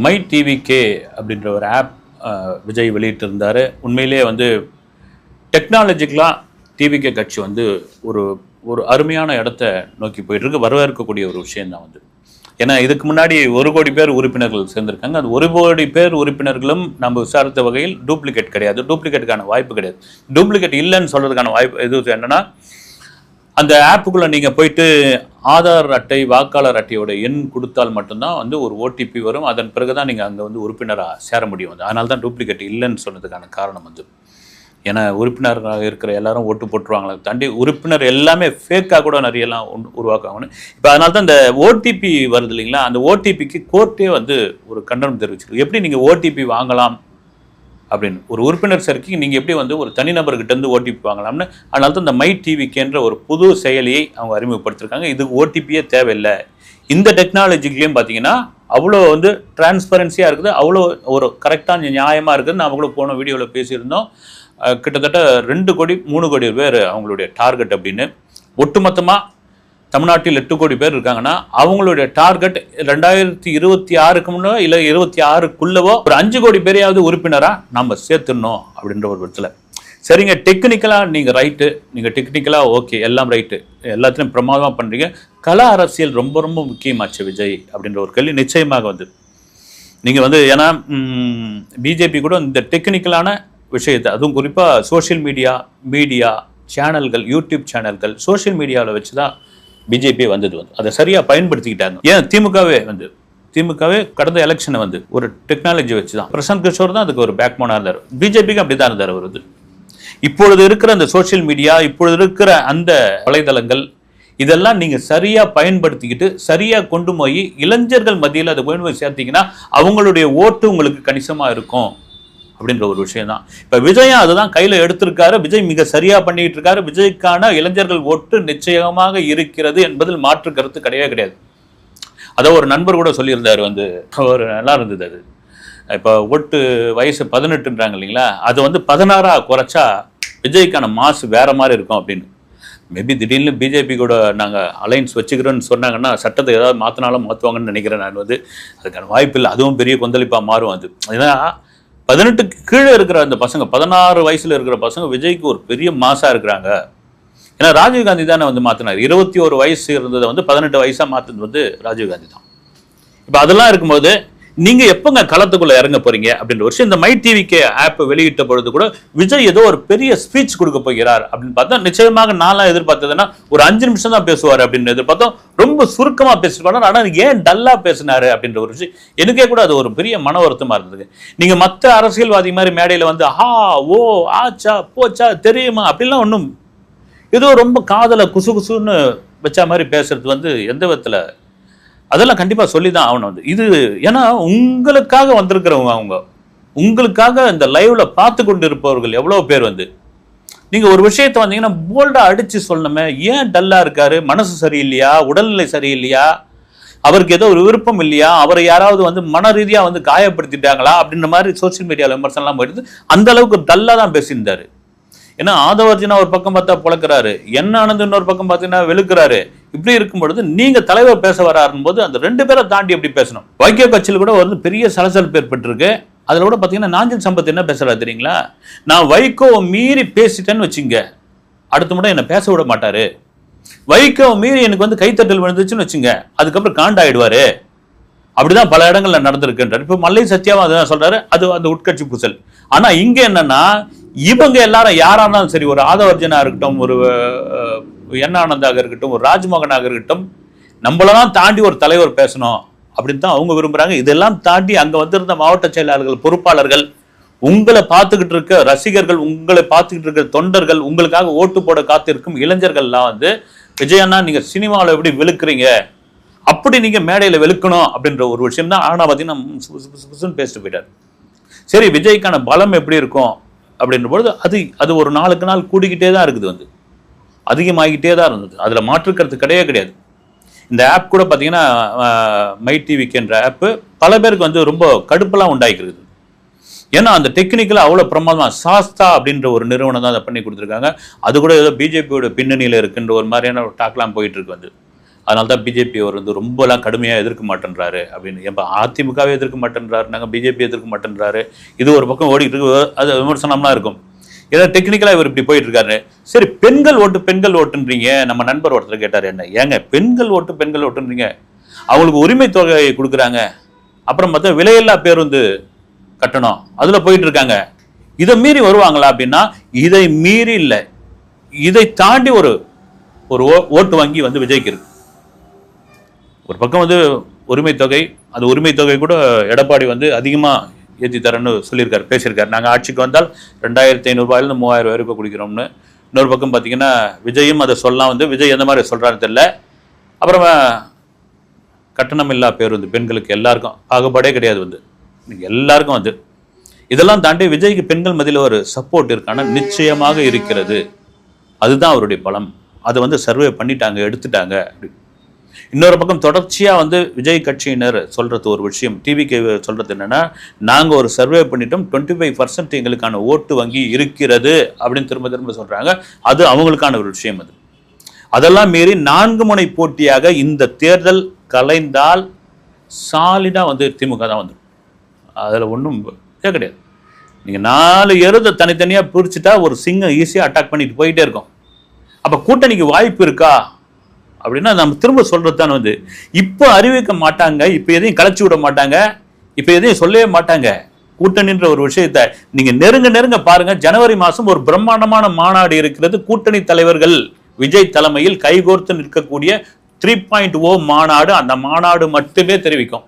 My TVK அப்படின்ற ஒரு app Vijay வெளியிட்டிருந்தார். உண்மையிலேயே வந்து டெக்னாலஜிக்கலாக டிவிகே கட்சி வந்து ஒரு ஒரு அருமையான இடத்த நோக்கி போயிட்டுருக்கு. வரவேற்கக்கூடிய ஒரு விஷயந்தான் வந்து. ஏன்னா இதுக்கு முன்னாடி 1 கோடி பேர் உறுப்பினர்கள் சேர்ந்திருக்காங்க. அந்த 1 கோடி பேர் உறுப்பினர்களும் நம்ம விசாரித்த வகையில் டூப்ளிகேட் கிடையாது. டூப்ளிகேட்டுக்கான வாய்ப்பு கிடையாது. டூப்ளிகேட் இல்லைன்னு சொல்கிறதுக்கான வாய்ப்பு இது என்னென்னா, அந்த ஆப்புக்குள்ளே நீங்கள் போயிட்டு ஆதார் அட்டை, வாக்காளர் அட்டையோட எண் கொடுத்தால் மட்டும்தான் வந்து ஒரு ஓடிபி வரும். அதன் பிறகு தான் நீங்கள் அங்கே வந்து உறுப்பினராக சேர முடியும். வந்து அதனால தான் டூப்ளிகேட் இல்லைன்னு சொன்னதுக்கான காரணம் வந்து. ஏன்னா உறுப்பினராக இருக்கிற எல்லாரும் ஓட்டு போட்டுருவாங்களே தாண்டி உறுப்பினர் எல்லாமே ஃபேக்காக கூட நிறையெல்லாம் உருவாக்குவாங்கன்னு. இப்போ அதனால தான் இந்த ஓடிபி வருது இல்லைங்களா, அந்த ஓடிபிக்கு கோர்ட்டே வந்து ஒரு கண்டனம் தெரிவிச்சிருக்கு. எப்படி நீங்கள் ஓடிபி வாங்கலாம் அப்படின்னு ஒரு உறுப்பினர் சேர்க்கைக்கு நீங்கள் எப்படி வந்து ஒரு தனிநபர்கிட்டேருந்து ஓடிபி வாங்கலாம்னு. அதனால தான் இந்த மை டிவிக்கேன்ற ஒரு புது செயலியை அவங்க அறிமுகப்படுத்திருக்காங்க. இதுக்கு ஓடிபியே தேவையில்லை. இந்த டெக்னாலஜிலையும் பார்த்தீங்கன்னா அவ்வளோ வந்து டிரான்ஸ்பரன்சியாக இருக்குது, அவ்வளோ ஒரு கரெக்டான நியாயமாக இருக்குதுன்னு நாம் கூட போன வீடியோவில் பேசியிருந்தோம். கிட்டத்தட்ட 2 கோடி 3 கோடி பேர் அவங்களுடைய டார்கெட் அப்படின்னு. ஒட்டுமொத்தமாக தமிழ்நாட்டில் 8 கோடி பேர் இருக்காங்கன்னா அவங்களுடைய டார்கெட் 2026க்கு முன்னோ இல்லை 26க்குள்ளவோ ஒரு 5 கோடி பேரையாவது உறுப்பினராக நம்ம சேர்த்துடணும் அப்படின்ற ஒரு விதத்தில். சரிங்க, டெக்னிக்கலாக நீங்கள் ரைட்டு, நீங்கள் டெக்னிக்கலாக ஓகே, எல்லாம் ரைட்டு, எல்லாத்தையும் பிரமாதமாக பண்ணுறீங்க. கல அரசியல் ரொம்ப ரொம்ப முக்கியமாச்சு விஜய் அப்படின்ற ஒரு கேள்வி நிச்சயமாக வந்து நீங்கள் வந்து. ஏன்னா பிஜேபி கூட இந்த டெக்னிக்கலான விஷயத்தை, அதுவும் குறிப்பாக சோஷியல் மீடியா சேனல்கள், யூடியூப் சேனல்கள், சோஷியல் மீடியாவில் வச்சு தான் பிஜேபி வந்தது வந்து. அதை சரியாக பயன்படுத்திக்கிட்டாங்க. ஏன் திமுகவே கடந்த எலெக்ஷனை வந்து ஒரு டெக்னாலஜி வச்சு தான். பிரசாந்த் கிஷோர் தான் அதுக்கு ஒரு பேக்போனாக இருந்தார். பிஜேபிக்கு அப்படி தான் இருந்தார் அவர். இப்பொழுது இருக்கிற அந்த சோஷியல் மீடியா, இப்பொழுது இருக்கிற அந்த வலைதளங்கள், இதெல்லாம் நீங்கள் சரியாக பயன்படுத்திக்கிட்டு சரியாக கொண்டு போய் இளைஞர்கள் மத்தியில் அதை கொண்டு போய் சேர்த்தீங்கன்னா அவங்களுடைய ஓட்டு உங்களுக்கு கணிசமாக இருக்கும் அப்படின்ற ஒரு விஷயம் தான். இப்போ விஜயா அதுதான் கையில் எடுத்திருக்காரு. விஜய் மிக சரியாக பண்ணிக்கிட்டு இருக்காரு. விஜய்க்கான இளைஞர்கள் ஓட்டு நிச்சயமாக இருக்கிறது என்பதில் மாற்று கருத்து கிடையவே கிடையாது. அதை ஒரு நண்பர் கூட சொல்லியிருந்தார் வந்து, ஒரு நல்லா இருந்தது அது. இப்போ ஓட்டு வயசு 18ன்றாங்க இல்லைங்களா, அது வந்து 16 குறைச்சா விஜய்க்கான மாசு வேற மாதிரி இருக்கும் அப்படின்னு. மேபி திடீர்னு பிஜேபி கூட நாங்கள் அலைன்ஸ் வச்சுக்கிறோன்னு சொன்னாங்கன்னா சட்டத்தை ஏதாவது மாற்றினாலும் மாற்றுவாங்கன்னு நினைக்கிறேன் நான் வந்து. அதுக்கான வாய்ப்பு இல்லை. அதுவும் பெரிய கொந்தளிப்பாக மாறும் அது. ஏன்னா 18க்கு கீழே இருக்கிற அந்த பசங்க, 16 வயசுல இருக்கிற பசங்க விஜய்க்கு ஒரு பெரிய மாசா இருக்கிறாங்க. ஏன்னா ராஜீவ்காந்தி தானே வந்து மாற்றினார். 21 வயசு இருந்ததை வந்து 18 வயசா மாற்றினது வந்து ராஜீவ்காந்தி தான். இப்போ அதெல்லாம் இருக்கும்போது நீங்க எப்பங்க களத்துக்குள்ள இறங்க போறீங்க அப்படின்ற விஷயம். இந்த மை டிவிகே ஆப் வெளியிட்ட பொழுது கூட விஜய் ஏதோ ஒரு பெரிய ஸ்பீச் கொடுக்க போகிறார் அப்படின்னு பார்த்தா நிச்சயமாக நான்லாம் எதிர்பார்த்ததுன்னா ஒரு 5 நிமிஷம் தான் பேசுவார் அப்படின்னு எதிர்பார்த்தோம். ரொம்ப சுருக்கமா பேசிட்டு, ஆனால் ஏன் டல்லா பேசினாரு அப்படின்ற ஒரு விஷயம் எனக்கே கூட அது ஒரு பெரிய மன வருத்தமா இருந்தது. நீங்க மற்ற அரசியல்வாதி மாதிரி மேடையில வந்து ஹா ஓ ஆச்சா போச்சா தெரியுமா அப்படின்லாம் ஒன்றும் ஏதோ ரொம்ப காதல குசு குசுன்னு வச்சா மாதிரி பேசுறது வந்து எந்த விதத்துல, அதெல்லாம் கண்டிப்பாக சொல்லி தான் ஆகணும் வந்து. இது ஏன்னா உங்களுக்காக வந்திருக்கிறவங்க, அவங்க உங்களுக்காக இந்த லைவ்ல பார்த்து கொண்டு இருப்பவர்கள் எவ்வளோ பேர் வந்து நீங்கள் ஒரு விஷயத்தை வந்தீங்கன்னா போல்டாக அடித்து சொல்லணுமே. ஏன் டல்லாக இருக்காரு? மனசு சரியில்லையா? உடல்நிலை சரியில்லையா? அவருக்கு ஏதோ ஒரு விருப்பம் இல்லையா? அவரை யாராவது வந்து மன ரீதியாக வந்து காயப்படுத்திட்டாங்களா அப்படின்ற மாதிரி சோசியல் மீடியாவில் விமர்சனம்லாம் போயிடுது. அந்த அளவுக்கு டல்லாக தான் பேசியிருந்தாரு. ஏன்னா ஆதவர்ஜனா ஒரு பக்கம் பார்த்தா புழக்கிறாரு, என்ன ஆனந்த் இன்னொரு பக்கம் பார்த்தீங்கன்னா வெளுக்கிறாரு. இப்படி இருக்கும் பொழுது நீங்க தலைவர் பேச வராருன்னு போது அந்த 2 பேரை தாண்டி எப்படி பேசணும்? வைகோ கட்சியில் கூட வந்து பெரிய சலசலப்பு ஏற்பட்டிருக்கு. அதில் கூட பார்த்தீங்கன்னா நாஞ்சில் சம்பத் என்ன பேசுறாரு தெரியுங்களா? நான் வைகோ மீறி பேசிட்டேன்னு வச்சுங்க, அடுத்த முறை என்ன பேச விட மாட்டாரு. வைகோ மீறி எனக்கு வந்து கைத்தட்டல் விழுந்துச்சுன்னு வச்சுங்க, அதுக்கப்புறம் காண்டாயிடுவாரு. அப்படிதான் பல இடங்கள்ல நடந்திருக்குன்றார். இப்போ மல்லை சத்யாவும் அதுதான் சொல்றாரு. அது அந்த உட்கட்சி பூசல். ஆனா இங்க என்னன்னா, இவங்க எல்லாரும் யாரா இருந்தாலும் சரி, ஒரு ஆதவர்ஜனா இருக்கட்டும், ஒரு என் ஆனந்தாக இருக்கட்டும், ஒரு ராஜ்மோகனாக இருக்கட்டும், நம்மளெல்லாம் தாண்டி ஒரு தலைவர் பேசணும் அப்படின்னு தான் அவங்க விரும்புறாங்க. இதெல்லாம் தாண்டி அங்க வந்திருந்த மாவட்ட செயலாளர்கள், பொறுப்பாளர்கள், உங்களை பார்த்துக்கிட்டு இருக்க ரசிகர்கள், உங்களை பார்த்துக்கிட்டு இருக்க தொண்டர்கள், உங்களுக்காக ஓட்டு போட காத்திருக்கும் இளைஞர்கள்லாம் வந்து விஜயண்ணா நீங்க சினிமாவில் எப்படி வெளுக்குறீங்க, அப்படி நீங்க மேடையில் வெளுக்கணும் அப்படின்ற ஒரு விஷயம் தான். ஆனா பார்த்தீங்கன்னா பேசிட்டு போயிட்டார். சரி, விஜய்க்கான பலம் எப்படி இருக்கும் அப்படின்ற பொழுது அது ஒரு நாளுக்கு நாள் கூடிக்கிட்டே தான் இருக்குது, வந்து அதிகமாகிக்கிட்டே தான் இருந்தது. அதில் மாற்றுக்கிறது கிடையாது. இந்த ஆப் கூட பார்த்தீங்கன்னா மை டிவிக்குன்ற ஆப்பு பல பேருக்கு வந்து ரொம்ப கடுப்பெல்லாம் உண்டாக்கிருக்குது. ஏன்னா அந்த டெக்னிக்கலாக அவ்வளோ பிரமாதமாக சாஸ்தா அப்படின்ற ஒரு நிறுவனம் தான் அதை பண்ணி கொடுத்துருக்காங்க. அது கூட ஏதோ பிஜேபியோட பின்னணியில் இருக்குன்ற ஒரு மாதிரியான ஒரு டாக்லாம் போயிட்டு இருக்கு வந்து. அதனால தான் பிஜேபி அவர் வந்து ரொம்பலாம் கடுமையாக எதிர்க்க மாட்டேன்றாரு அப்படின்னு. எப்போ அதிமுகவே எதிர்க்க மாட்டேன்றாரு, நாங்கள் பிஜேபி எதிர்க்க மாட்டேன்றாரு, இது ஒரு பக்கம் ஓடிட்டு இருக்கு, அது விமர்சனம்லாம் இருக்கும். ஏன்னா டெக்னிக்கலாக இவர் இப்படி போயிட்டு இருக்காரு. சரி, பெண்கள் ஓட்டுன்றீங்க. நம்ம நண்பர் ஒருத்தர் கேட்டார், என்ன ஏங்க பெண்கள் ஓட்டுன்றீங்க, அவங்களுக்கு உரிமை தொகை கொடுக்குறாங்க, அப்புறம் பார்த்தா விலையில்லா பேருந்து கட்டணம் அதில் போயிட்டு இருக்காங்க, இதை மீறி வருவாங்களா அப்படின்னா, இதை மீறி இல்லை, இதை தாண்டி ஒரு ஓட்டு வங்கி வந்து விஜய்க்கு இருக்கு. ஒரு பக்கம் வந்து உரிமை தொகை, அந்த உரிமை தொகை கூட எடப்பாடி வந்து அதிகமாக ஏற்றி தரேன்னு சொல்லியிருக்காரு, பேசியிருக்காரு. நாங்கள் ஆட்சிக்கு வந்தால் 2500 ரூபாயிலிருந்து 3000 வரைக்கும் குடிக்கிறோம்னு. இன்னொரு பக்கம் பார்த்தீங்கன்னா விஜயும் அதை சொல்லலாம், வந்து விஜய் எந்த மாதிரி சொல்கிறான்னு தெரியல. அப்புறமா கட்டணம் இல்லா பேருந்து பெண்களுக்கு எல்லாருக்கும் பாகுபாடே கிடையாது, வந்து எல்லாருக்கும் வந்து. இதெல்லாம் தாண்டி விஜய்க்கு பெண்கள் மத்தியில் ஒரு சப்போர்ட் இருக்கான நிச்சயமாக இருக்கிறது. அதுதான் அவருடைய பலம். அதை வந்து சர்வே பண்ணிட்டாங்க, எடுத்துட்டாங்க அப்படி. இன்னொரு பக்கம் தொடர்ச்சியாக வந்து விஜய் கட்சியினர் சொல்கிறது ஒரு விஷயம், டிவிக்கு சொல்கிறது என்னென்னா, நாங்கள் ஒரு சர்வே பண்ணிட்டோம், 25% எங்களுக்கான ஓட்டு வங்கி இருக்கிறது அப்படின்னு திரும்ப திரும்ப சொல்கிறாங்க. அது அவங்களுக்கான ஒரு விஷயம். அது அதெல்லாம் மீறி 4 முனை போட்டியாக இந்த தேர்தல் கலைந்தால் சாலிடாக வந்து திமுக தான் வந்துடும். அதில் ஒன்றும் கிடையாது. நீங்கள் 4 எருதை தனித்தனியாக பிரிச்சுட்டா ஒரு சிங்கம் ஈஸியாக அட்டாக் பண்ணிட்டு போயிட்டே இருக்கும். அப்போ கூட்டணிக்கு வாய்ப்பு இருக்கா அப்படின்னா நம்ம திரும்ப சொல்கிறது தான் வந்து, இப்போ அறிவிக்க மாட்டாங்க, இப்போ எதையும் கலைச்சி விட மாட்டாங்க, இப்போ எதையும் சொல்லவே மாட்டாங்க. கூட்டணின்ற ஒரு விஷயத்தை நீங்கள் நெருங்க பாருங்க. ஜனவரி மாதம் ஒரு பிரம்மாண்டமான மாநாடு இருக்கிறது. கூட்டணி தலைவர்கள் விஜய் தலைமையில் கைகோர்த்து நிற்கக்கூடிய 3.0 மாநாடு. அந்த மாநாடு மட்டுமே தெரிவிக்கும்.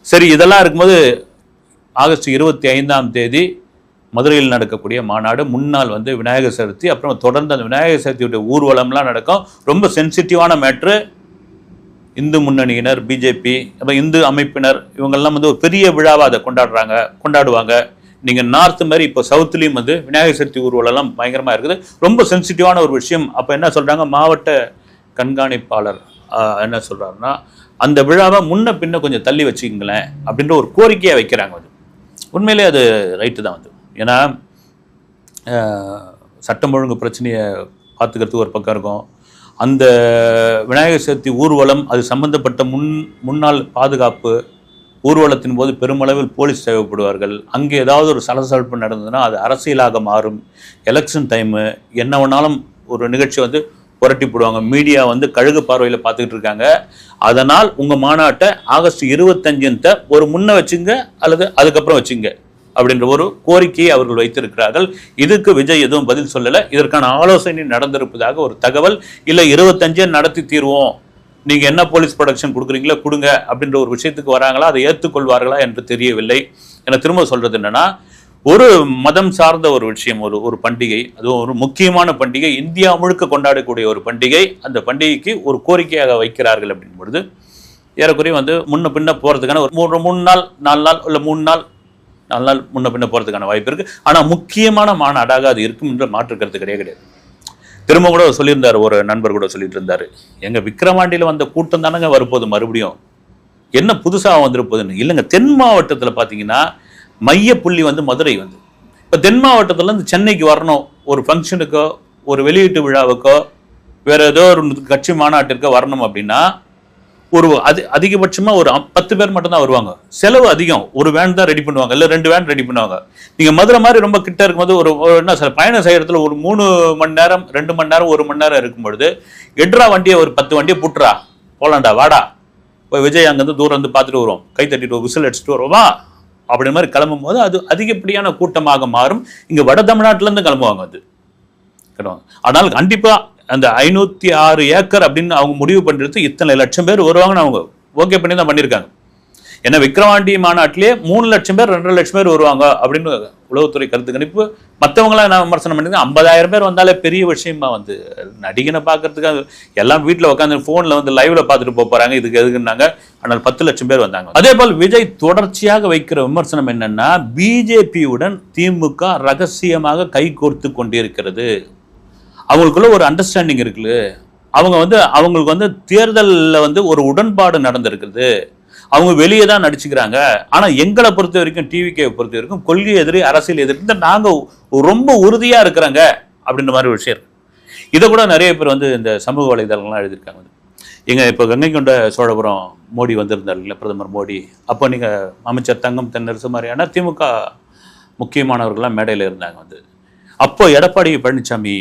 சரி, இதெல்லாம் இருக்கும்போது ஆகஸ்ட் 25ஆம் தேதி மதுரையில் நடக்கக்கூடிய மாநாடு, முன்னாள் வந்து விநாயகர் சதுர்த்தி, அப்புறம் தொடர்ந்து அந்த விநாயகர் சதுர்த்தியுடைய ஊர்வலம்லாம் நடக்கும். ரொம்ப சென்சிட்டிவான மேட்ரு. இந்து முன்னணியினர், பிஜேபி, அப்புறம் இந்து அமைப்பினர், இவங்கெல்லாம் வந்து ஒரு பெரிய விழாவாக அதை கொண்டாடுவாங்க. நீங்கள் நார்த் மாதிரி இப்போ சவுத்துலேயும் வந்து விநாயகர் சதுர்த்தி ஊர்வலம்லாம் பயங்கரமாக இருக்குது. ரொம்ப சென்சிட்டிவான ஒரு விஷயம். அப்போ என்ன சொல்கிறாங்க, மாவட்ட கண்காணிப்பாளர் என்ன சொல்கிறாருன்னா, அந்த விழாவை முன்ன பின்ன கொஞ்சம் தள்ளி வச்சுக்கங்களேன் அப்படின்ற ஒரு கோரிக்கையை வைக்கிறாங்க. அது உண்மையிலே அது ரைட்டு தான். வந்து ஏன்னா சட்டம் ஒழுங்கு பிரச்சனையை பார்த்துக்கிறதுக்கு ஒரு பக்கம் இருக்கும். அந்த விநாயகர் சதுர்த்தி ஊர்வலம், அது சம்பந்தப்பட்ட முன்னாள் பாதுகாப்பு, ஊர்வலத்தின் போது பெருமளவில் போலீஸ் தேவைப்படுவார்கள். அங்கே ஏதாவது ஒரு சலசலப்பு நடந்ததுன்னா அது அரசியலாக மாறும். எலெக்ஷன் டைமு என்ன வேணாலும் ஒரு நிகழ்ச்சி வந்து புரட்டி போடுவாங்க. மீடியா வந்து கழுகு பார்வையில் பார்த்துக்கிட்டு இருக்காங்க. அதனால் உங்கள் மாநாட்டை ஆகஸ்ட் 25 ஒரு முன்ன வச்சுங்க அல்லது அதுக்கப்புறம் வச்சுங்க அப்படின்ற ஒரு கோரிக்கையை அவர்கள் வைத்திருக்கிறார்கள். இதுக்கு விஜய் எதுவும் பதில் சொல்லலை. இதற்கான ஆலோசனை நடந்திருப்பதாக ஒரு தகவல். இல்லை 25 நடத்தி தீர்வோம், நீங்கள் என்ன போலீஸ் ப்ரொடக்ஷன் கொடுக்குறீங்களோ கொடுங்க அப்படின்ற ஒரு விஷயத்துக்கு வராங்களா, அதை ஏற்றுக்கொள்வார்களா என்று தெரியவில்லை. என திரும்ப சொல்கிறது என்னன்னா, ஒரு மதம் சார்ந்த ஒரு விஷயம், ஒரு பண்டிகை, அதுவும் ஒரு முக்கியமான பண்டிகை, இந்தியா முழுக்க கொண்டாடக்கூடிய ஒரு பண்டிகை. அந்த பண்டிகைக்கு ஒரு கோரிக்கையாக வைக்கிறார்கள் அப்படின் பொழுது ஏறக்குறைய வந்து முன்ன பின்ன போகிறதுக்கான ஒரு 3 நாள் 4 நாள் இல்லை 3 நாள் 4 நாள் முன்ன பின்ன போகிறதுக்கான வாய்ப்பு இருக்குது. ஆனால் முக்கியமான மாநாடாக அது இருக்கும் என்ற மாற்றுக்கிறது கிடையாது. திரும்ப கூட சொல்லியிருந்தார், ஒரு நண்பர் கூட சொல்லிட்டு இருந்தார், எங்கள் விக்கிரவாண்டியில் வந்த கூட்டம் தானங்க வரப்போகுது, மறுபடியும் என்ன புதுசாக வந்துருப்போகுதுன்னு. இல்லைங்க, தென் மாவட்டத்தில் பார்த்தீங்கன்னா மைய புள்ளி வந்து மதுரை. வந்து இப்போ தென் மாவட்டத்திலேருந்து சென்னைக்கு வரணும், ஒரு ஃபங்க்ஷனுக்கோ ஒரு வெளியீட்டு விழாவுக்கோ வேறு ஏதோ ஒரு கட்சி மாநாட்டிற்கோ வரணும் அப்படின்னா ஒரு அதிகபட்சமாக ஒரு 10 பேர் மட்டும்தான் வருவாங்க. செலவு அதிகம். ஒரு வேன் தான் ரெடி பண்ணுவாங்க, இல்லை 2 வேன் ரெடி பண்ணுவாங்க. நீங்கள் மதுரை மாதிரி ரொம்ப கிட்ட இருக்கும்போது ஒரு என்ன சார் பயணம் செய்கிறதுல ஒரு 3 மணி நேரம் 2 மணி நேரம் 1 மணி நேரம் இருக்கும் பொழுது எட்ரா வண்டியை ஒரு 10 வண்டியை புட்டுறா, போலாண்டா வாடா, போய் விஜய் அங்கேருந்து தூரம் வந்து பார்த்துட்டு வருவோம், கை தட்டிட்டு விசில் அடிச்சுட்டு வருவோமா அப்படி மாதிரி கிளம்பும் போது அது அதிகப்படியான கூட்டமாக மாறும். இங்கே வட தமிழ்நாட்டிலேருந்து கிளம்புவாங்க. அது கிடையாது. ஆனால் கண்டிப்பாக அந்த 506 ஏக்கர் அப்படின்னு அவங்க முடிவு பண்ணுறது இத்தனை லட்சம் பேர் வருவாங்கன்னு அவங்க ஓகே பண்ணி தான் பண்ணியிருக்காங்க. ஏன்னா விக்கிரவாண்டி மாநாட்டிலே 3 லட்சம் பேர் 2.5 லட்சம் பேர் வருவாங்க அப்படின்னு உளவுத்துறை கருத்து கணிப்பு. மற்றவங்களாம் என்ன விமர்சனம் பண்ணியிருக்காங்க, 50,000 பேர் வந்தாலே பெரிய விஷயமா. வந்து நடிகனை பார்க்கறதுக்கு எல்லாம் வீட்டில் உட்காந்து ஃபோனில் வந்து லைவ்ல பார்த்துட்டு போகிறாங்க, இதுக்கு எதுக்குன்னாங்க. ஆனால் 10 லட்சம் பேர் வந்தாங்க. அதே போல் விஜய் தொடர்ச்சியாக வைக்கிற விமர்சனம் என்னன்னா, பிஜேபியுடன் திமுக ரகசியமாக கை கோர்த்து கொண்டிருக்கிறது. அவங்களுக்குள்ள ஒரு அண்டர்ஸ்டாண்டிங் இருக்குல்ல, அவங்களுக்கு வந்து தேர்தலில் வந்து ஒரு உடன்பாடு நடந்திருக்குது. அவங்க வெளியே தான் நடிச்சுக்கிறாங்க. ஆனால் எங்களை பொறுத்த வரைக்கும், டிவிகே பொறுத்த வரைக்கும் கொள்கை எதிரி, அரசியல் எதிரி, நாங்கள் ரொம்ப உறுதியாக இருக்கிறாங்க அப்படின்ற மாதிரி விஷயம் இருக்கு. இதை கூட நிறைய பேர் வந்து இந்த சமூக வலைதளங்கள்லாம் எழுதியிருக்காங்க. இப்போ கங்கை கொண்ட சோழபுரம் மோடி வந்திருந்தார் இல்லை பிரதமர் மோடி, அப்போ நீங்கள் அமைச்சர் தங்கம் தென்னரசு மாதிரியான திமுக முக்கியமானவர்கள்லாம் மேடையில் இருந்தாங்க வந்து. அப்போ எடப்பாடி பழனிசாமி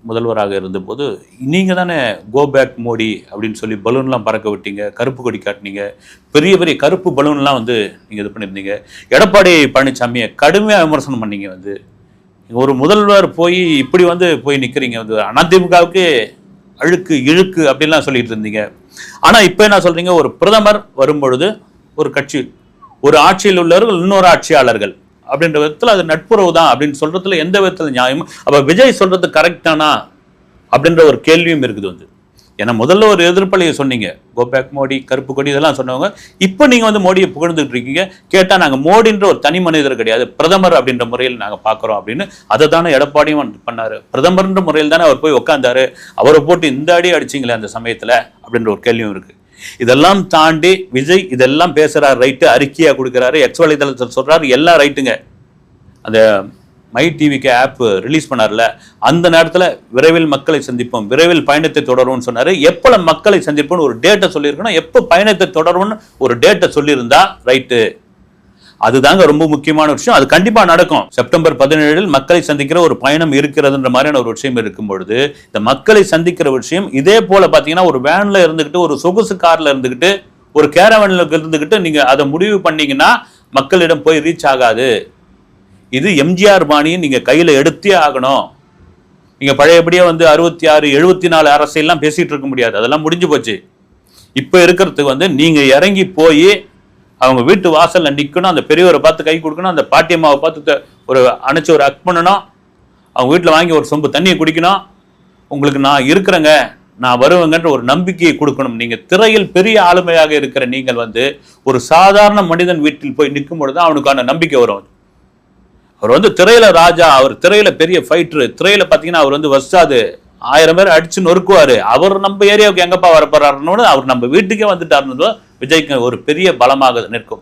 முதல்வராக இருந்தபோது நீங்கள் தானே கோ பேக் மோடி அப்படின்னு சொல்லி பலூன்லாம் பறக்க விட்டீங்க, கருப்பு கொடி காட்டினீங்க, பெரிய பெரிய கருப்பு பலூன்லாம் வந்து நீங்கள் இது பண்ணியிருந்தீங்க. எடப்பாடி பழனிசாமியை கடுமையாக விமர்சனம் பண்ணீங்க வந்து. ஒரு முதல்வர் போய் இப்படி வந்து போய் நிற்கிறீங்க வந்து, அதிமுகவுக்கு அழுக்கு இழுக்கு அப்படின்லாம் சொல்லிட்டு இருந்தீங்க. ஆனால் இப்போ என்ன சொல்கிறீங்க, ஒரு பிரதமர் வரும்பொழுது ஒரு கட்சி, ஒரு ஆட்சியில் உள்ளவர்கள் இன்னொரு ஆட்சியாளர்கள் அப்படின்ற விதத்தில் அது நட்புறவு தான் அப்படின்னு சொல்றதுல எந்த விதத்தில் நியாயமும். அப்போ விஜய் சொல்றது கரெக்டானா அப்படின்ற ஒரு கேள்வியும் இருக்குது வந்து. ஏன்னா முதல்ல ஒரு எதிர்ப்பலையை சொன்னீங்க, கோபேக் மோடி, கருப்பு கொடி இதெல்லாம் சொன்னவங்க, இப்போ நீங்கள் வந்து மோடியை புகழ்ந்துட்டு இருக்கீங்க. கேட்டால் நாங்கள் மோடின்ற ஒரு தனி மனிதர் கிடையாது, பிரதமர் அப்படின்ற முறையில் நாங்கள் பார்க்குறோம் அப்படின்னு. அதை தானே எடப்பாடியும் பண்ணார். பிரதமர்ன்ற முறையில் தானே அவர் போய் உட்காந்தாரு. அவரை போட்டு இந்த அடி அடிச்சிங்களே அந்த சமயத்தில் அப்படின்ற ஒரு கேள்வியும் இருக்குது. இதெல்லாம் தாண்டி விஜய் இதெல்லாம் பேசுறாரு, ரைட்டு, அறிக்கையா கொடுக்குறாரு, எக்ஸ் வலைதளத்தில் சொல்றாரு, எல்லாம் ரைட்டுங்க. அந்த மை டிவிக்கு ஆப் ரிலீஸ் பண்ணார்ல, அந்த நேரத்தில் விரைவில் மக்களை சந்திப்போம், விரைவில் பயணத்தை தொடரும்னு சொன்னாரு. எப்போ மக்களை சந்திப்போம்னு ஒரு டேட்டை சொல்லியிருக்கணும், எப்போ பயணத்தை தொடரும்னு ஒரு டேட்டை சொல்லியிருந்தா ரைட்டு. அதுதாங்க ரொம்ப முக்கியமான விஷயம். அது கண்டிப்பா நடக்கும். செப்டம்பர் 17 மக்களை சந்திக்கிற ஒரு பயணம் இருக்கிறதுன்ற மாதிரியான ஒரு விஷயம் இருக்கும் பொழுது, இந்த மக்களை சந்திக்கிற விஷயம் இதே போல பாத்தீங்கன்னா ஒரு வேன்ல இருந்துகிட்டு, ஒரு சொகுசு கார்ல இருந்துகிட்டு, ஒரு கேரவன்ல இருந்துகிட்டு நீங்க அதை முடிவு பண்ணீங்கன்னா மக்களிடம் போய் ரீச் ஆகாது. இது எம்ஜிஆர் பாணியை நீங்க கையில எடுத்தே ஆகணும். நீங்க பழையபடியே வந்து 66, 74 அரசியல்லாம் பேசிட்டு இருக்க முடியாது, அதெல்லாம் முடிஞ்சு போச்சு. இப்ப இருக்கிறதுக்கு வந்து நீங்க இறங்கி போய் அவங்க வீட்டு வாசல்ல நிற்கணும், அந்த பெரியவரை பார்த்து கை கொடுக்கணும், அந்த பாட்டியம்மாவை பார்த்து ஒரு அணைச்சி ஒரு அக் பண்ணணும், அவங்க வீட்டில் வாங்கி ஒரு சொம்பு தண்ணியை குடிக்கணும், உங்களுக்கு நான் இருக்கிறேங்க, நான் வருவேங்கன்ற ஒரு நம்பிக்கையை கொடுக்கணும். நீங்கள் திரையில் பெரிய ஆளுமையாக இருக்கிற நீங்கள் வந்து ஒரு சாதாரண மனிதன் வீட்டில் போய் நிற்கும் பொழுது அவனுக்கான நம்பிக்கை வரும். அவர் வந்து திரையில ராஜா, அவர் திரையில பெரிய ஃபைட்டரு, திரையில பார்த்தீங்கன்னா அவர் வந்து வசாது 1000 பேர் அடிச்சு நொறுக்குவாரு. அவர் நம்ம ஏரியாவுக்கு எங்கப்பா வரப்போறாருன்னு அவர் நம்ம வீட்டுக்கே வந்துட்டாருன்னு விஜய்க்கு ஒரு பெரிய பலமாக நிற்கும்.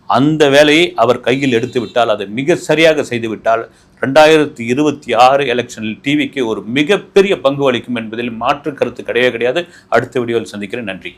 அந்த வேலையை அவர் கையில் எடுத்து விட்டால், அதை மிக சரியாக செய்து விட்டால் 2026 எலெக்ஷனில் டிவிக்கு ஒரு மிகப்பெரிய பங்கு அளிக்கும் என்பதில் மாற்று கருத்து கிடையவே கிடையாது. அடுத்த வீடியோவில் சந்திக்கிறேன். நன்றி.